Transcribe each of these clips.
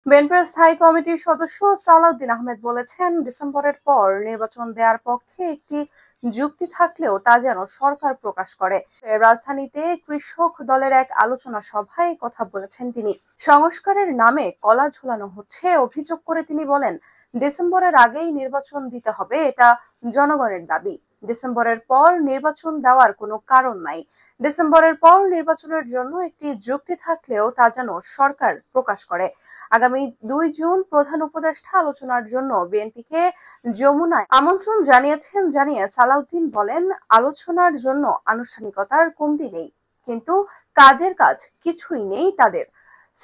বিএনপির স্থায়ী কমিটির সদস্য সালাউদ্দিন আহমেদ বলেছেন, ডিসেম্বরের পর নির্বাচন দেওয়ার পক্ষে একটি যুক্তি থাকলেও তা যেন সরকার প্রকাশ করে। রাজধানীতে কৃষক দলের এক আলোচনা সভায় কথা বলেছেন তিনি। সংস্কারের নামে কলা ঝুলানো হচ্ছে অভিযোগ করে তিনি বলেন, ডিসেম্বরের আগেই নির্বাচন দিতে হবে, এটা জনগণের দাবি। ডিসেম্বরের পর নির্বাচন দেওয়ার কোনো কারণ নাই। ডিসেম্বরের পর নির্বাচনের জন্য একটি যুক্তি থাকলেও তা যেন সরকার প্রকাশ করে। আগামী ২ জুন প্রধান উপদেষ্টা আলোচনার জন্য বিএনপিকে যমুনায় আমন্ত্রণ জানিয়ে সালাউদ্দিন বলেন, আলোচনার জন্য আনুষ্ঠানিকতার কমতি নেই, কিন্তু কাজের কাজ কিছুই নেই তাদের।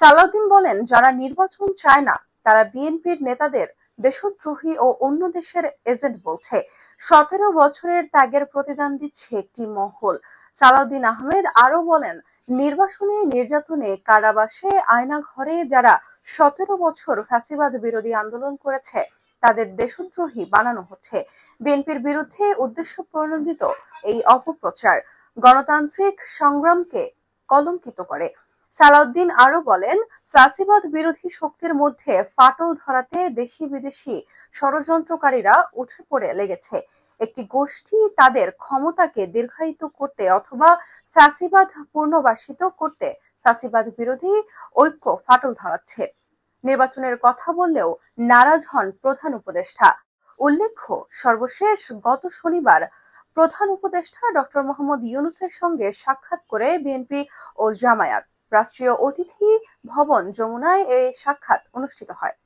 সালাউদ্দিন বলেন, যারা নির্বাচন চায় না তারা বিএনপির নেতাদের দেশদ্রোহী ও অন্য দেশের এজেন্ট বলছে। ১৭ বছরের ত্যাগের প্রতিদান দিচ্ছে একটি মহল। সালাউদ্দিন আহমেদ আরো বলেন, নির্বাচনে, নির্যাতনে, কারাবাসে, আয়নাঘরে যারা ১৭ বছর ফ্যাসিবাদ বিরোধী আন্দোলন করেছে তাদের দেশদ্রোহী বানানো হচ্ছে। বিএনপির বিরুদ্ধে উদ্দেশ্য প্রণোদিত এই অপপ্রচার গণতান্ত্রিক সংগ্রামকে কলঙ্কিত করে। সালাউদ্দিন আরো বলেন, ফ্যাসিবাদ বিরোধী শক্তির মধ্যে ফাটল ধরাতে দেশি বিদেশি ষড়যন্ত্রকারীরা উঠে পড়ে লেগেছে। একটি গোষ্ঠী তাদের ক্ষমতাকে দীর্ঘায়িত করতে অথবা ফ্যাসিবাদ পুনর্বাসিত করতে ফ্যাসিবাদ বিরোধী ঐক্য ফাটল ধরাচ্ছে। নির্বাচনের কথা বললেও নারাজ হন প্রধান উপদেষ্টা। উল্লেখ্য, সর্বশেষ গত শনিবার প্রধান উপদেষ্টা ডক্টর মোহাম্মদ ইউনূসের সঙ্গে সাক্ষাৎ করে বিএনপি ও জামায়াত। রাষ্ট্রীয় অতিথি ভবন যমুনায় এই সাক্ষাৎ অনুষ্ঠিত হয়।